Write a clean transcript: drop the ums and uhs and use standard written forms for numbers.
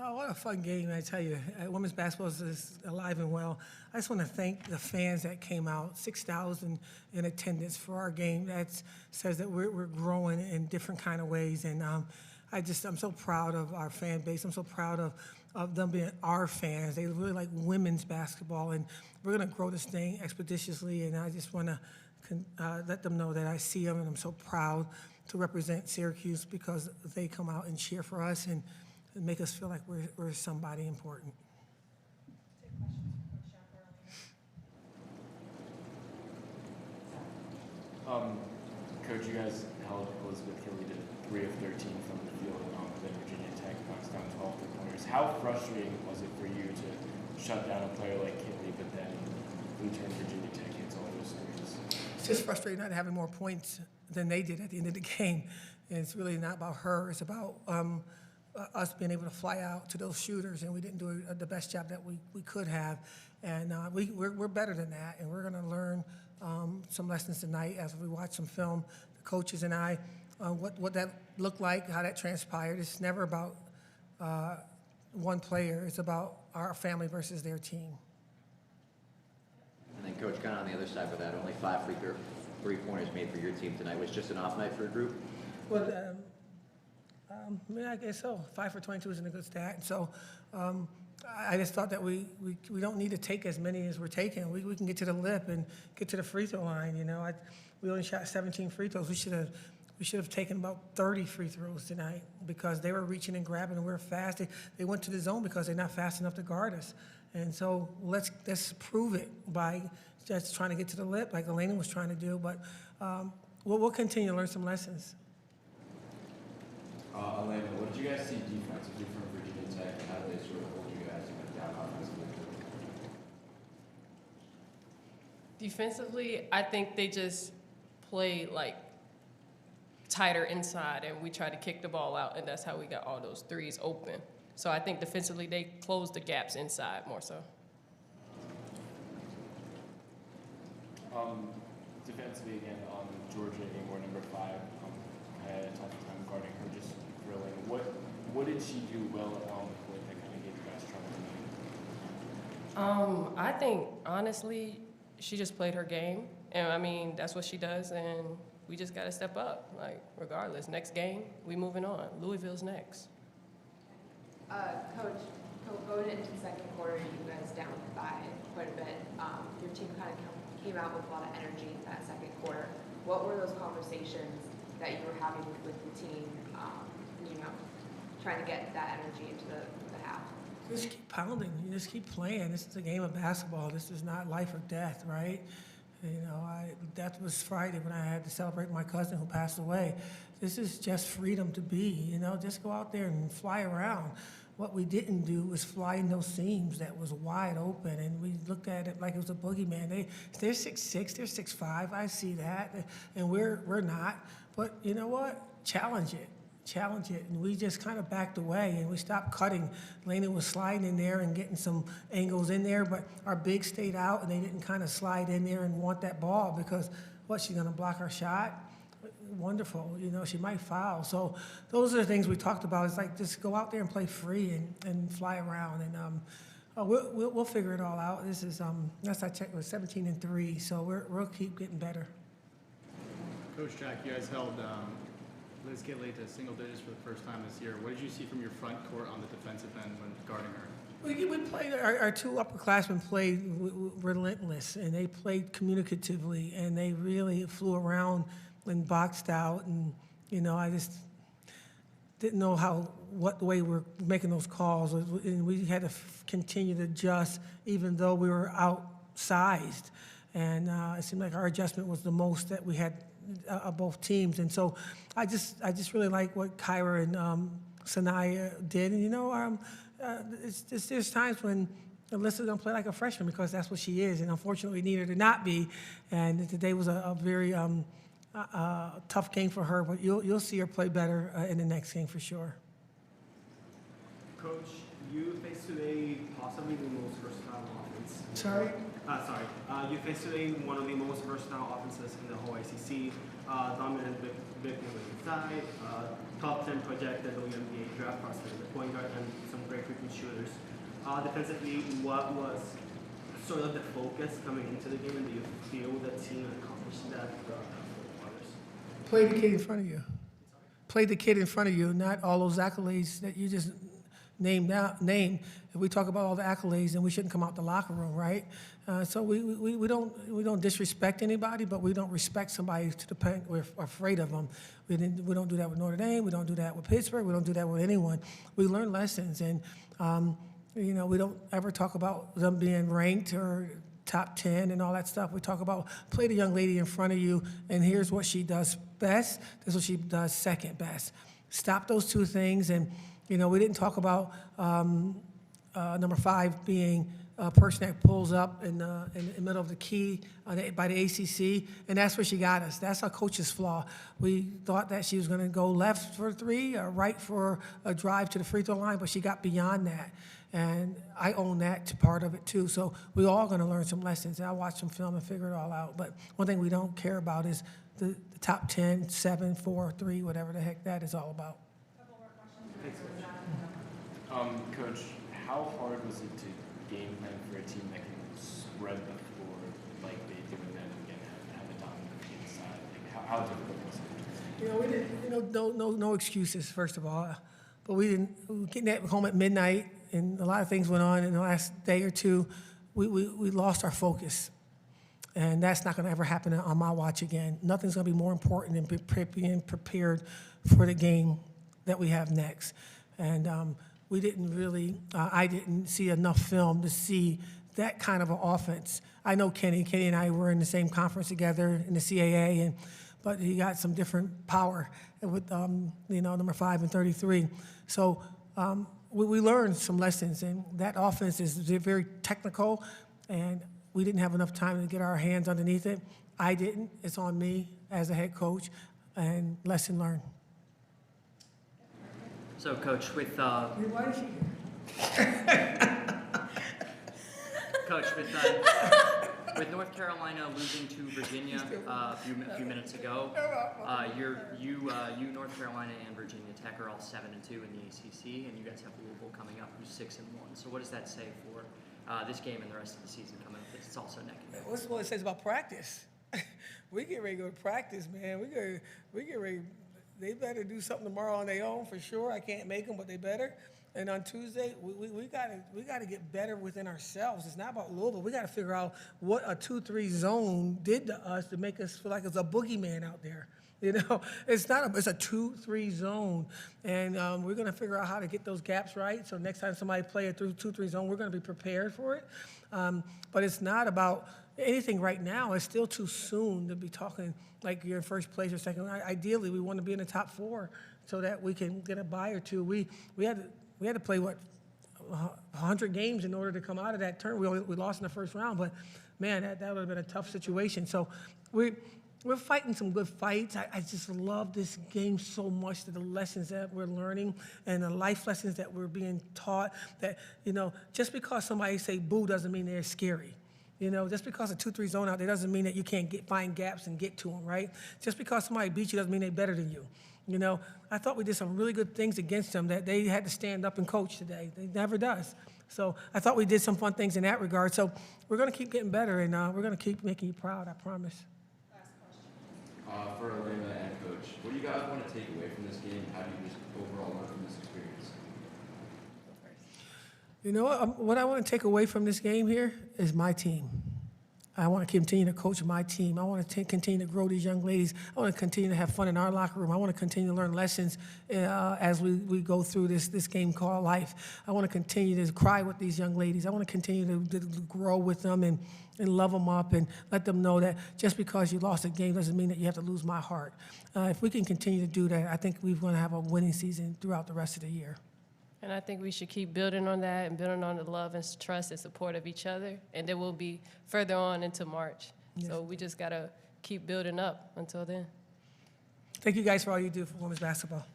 Oh, what a fun game, I tell you. Women's basketball is alive and well. I just want to thank the fans that came out, 6,000 in attendance for our game. That says that we're growing in different kind of ways. And I'm so proud of our fan base. I'm so proud of them being our fans. They really like women's basketball, and we're going to grow this thing expeditiously. And I just want to let them know that I see them, and I'm so proud to represent Syracuse because they come out and cheer for us and make us feel like we're somebody important. Coach, you guys held Elizabeth Kelly to 3 of 13 from the field, then Virginia Tech knocks down 12 3-pointers. How frustrating was it for you to shut down a player like Kelly, but then in turn Virginia Tech hits all those threes? It's just frustrating not having more points than they did at the end of the game. And it's really not about her. It's about us being able to fly out to those shooters, and we didn't do the best job that we could have. And we're better than that, and we're going to learn some lessons tonight as we watch some film, the coaches and I, what that looked like, how that transpired. It's never about one player. It's about our family versus their team. And then, Coach, kind of on the other side of that, only 5 free three-pointers made for your team tonight. Was just an off night for a group? Well, I guess so. 5 for 22 isn't a good stat. And so I just thought that we don't need to take as many as we're taking. We can get to the lip and get to the free throw line. You know, we only shot 17 free throws. We should have taken about 30 free throws tonight because they were reaching and grabbing and we were fast. They went to the zone because they're not fast enough to guard us. And so let's prove it by just trying to get to the lip like Elena was trying to do. But we'll continue to learn some lessons. Elena, what did you guys see defensively from Virginia Tech, and how did they sort of hold you guys down offensively? Defensively, I think they just played like tighter inside, and we tried to kick the ball out, and that's how we got all those threes open. So I think defensively, they closed the gaps inside more so. Defensively, again, Georgia Amore, number 5, had a tough time guarding her, just grilling. What did she do well on the court that kind of gave you guys trouble tonight? I think, honestly, she just played her game. And, I mean, that's what she does, and we just got to step up, like, regardless. Next game, we moving on. Louisville's next. Coach, going into the second quarter, you guys down by quite a bit. Your team kind of came out with a lot of energy in that second quarter. What were those conversations that you were having with the team, trying to get that energy into the half? Just keep pounding. You just keep playing. This is a game of basketball. This is not life or death, right? You know, death was Friday when I had to celebrate my cousin who passed away. This is just freedom to be, you know, just go out there and fly around. What we didn't do was fly in those seams that was wide open, and we looked at it like it was a boogeyman. They're 6'6", they're 6'5", I see that, and we're not. But you know what? Challenge it. And we just kind of backed away and we stopped cutting. Lena was sliding in there and getting some angles in there, but our bigs stayed out and they didn't kind of slide in there and want that ball because she's gonna block our shot? Wonderful, you know, she might foul. So those are the things we talked about. It's like just go out there and play free and fly around, and we'll figure it all out. This is last I checked, was 17-3, so we'll keep getting better. Coach Jack, you guys held Liz Kitley to single digits for the first time this year. What did you see from your front court on the defensive end when guarding her? We played, our 2 upperclassmen played relentless, and they played communicatively, and they really flew around and boxed out, and you know, I just didn't know what way we're making those calls, and we had to continue to adjust even though we were outsized, and it seemed like our adjustment was the most that we had of both teams. And so I just really like what Kyra and Sanaya did. And you know, there's times when Alyssa's gonna play like a freshman because that's what she is, and unfortunately we need her to not be. And today was a very tough game for her, but you'll see her play better in the next game for sure. Coach, you faced today possibly the most versatile offense. Sorry? You faced today one of the most versatile offenses in the whole ACC. Dominant big number inside, top 10 projected WNBA draft process, the point guard and some great freaking shooters. Defensively, what was sort of the focus coming into the game, and do you feel the team accomplished that throughout the 4 quarters? Play the kid in front of you. Play the kid in front of you, not all those accolades that you just named. If we talk about all the accolades, then we shouldn't come out the locker room, right? So we don't disrespect anybody, but we don't respect somebody to the point we're afraid of them. We don't do that with Notre Dame. We don't do that with Pittsburgh. We don't do that with anyone. We learn lessons, and we don't ever talk about them being ranked or top 10 and all that stuff. We talk about play the young lady in front of you, and here's what she does best. This is what she does second best. Stop those two things, and we didn't talk about number 5 being a person that pulls up in the middle of the key by the ACC, and that's where she got us. That's our coach's flaw. We thought that she was going to go left for 3 or right for a drive to the free throw line, but she got beyond that. And I own that part of it too. So we're all going to learn some lessons. And I watch some film and figure it all out. But one thing we don't care about is the top 10, 7, 4, 3, whatever the heck that is all about. Coach, how hard was it to game plan for a team that can spread the floor like they do and then again have a dominant inside? Like how difficult was it? We didn't, no excuses, first of all. But we getting home at midnight, and a lot of things went on in the last day or two. We lost our focus. And that's not going to ever happen on my watch again. Nothing's going to be more important than being prepared for the game that we have next. And we didn't really, I didn't see enough film to see that kind of an offense. I know Kenny and I were in the same conference together in the CAA, but he got some different power with, number 5 and 33. So we learned some lessons, and that offense is very technical, and we didn't have enough time to get our hands underneath it. I didn't. It's on me as a head coach, and lesson learned. So, Coach, with Why is she here? Coach, with North Carolina losing to Virginia a few minutes ago, you North Carolina and Virginia Tech are all 7-2 in the ACC, and you guys have Louisville coming up, who's 6-1. So, what does that say for this game and the rest of the season coming up? It's also neck and neck. What's what it says about practice? We get ready to go to practice, man. We get ready. They better do something tomorrow on their own for sure. I can't make them, but they better. And on Tuesday, we gotta get better within ourselves. It's not about Louisville. We gotta figure out what a 2-3 zone did to us to make us feel like it's a boogeyman out there. It's not. It's a 2-3 zone, and we're gonna figure out how to get those gaps right. So next time somebody play a 2-3 zone, we're gonna be prepared for it. But it's not about anything right now. It's still too soon to be talking like you're in first place or second. Ideally, we want to be in the top 4 so that we can get a bye or two. We had to play 100 games in order to come out of that turn. We lost in the first round, but man, that would have been a tough situation. So we're fighting some good fights. I just love this game so much, that the lessons that we're learning and the life lessons that we're being taught, that, just because somebody say boo doesn't mean they're scary. Just because a 2-3 zone out there doesn't mean that you can't find gaps and get to them, right? Just because somebody beat you doesn't mean they're better than you. I thought we did some really good things against them that they had to stand up and coach today. They never does. So I thought we did some fun things in that regard. So we're going to keep getting better, and we're going to keep making you proud, I promise. For Elena and Coach, what do you guys want to take away from this game? How do you just overall learn from this experience? What I want to take away from this game here is my team. I want to continue to coach my team. I want to continue to grow these young ladies. I want to continue to have fun in our locker room. I want to continue to learn lessons as we go through this game called life. I want to continue to cry with these young ladies. I want to continue to grow with them and love them up and let them know that just because you lost a game doesn't mean that you have to lose my heart. If we can continue to do that, I think we're going to have a winning season throughout the rest of the year. And I think we should keep building on that and building on the love and trust and support of each other. And then we'll be further on into March. Yes. So we just got to keep building up until then. Thank you guys for all you do for women's basketball.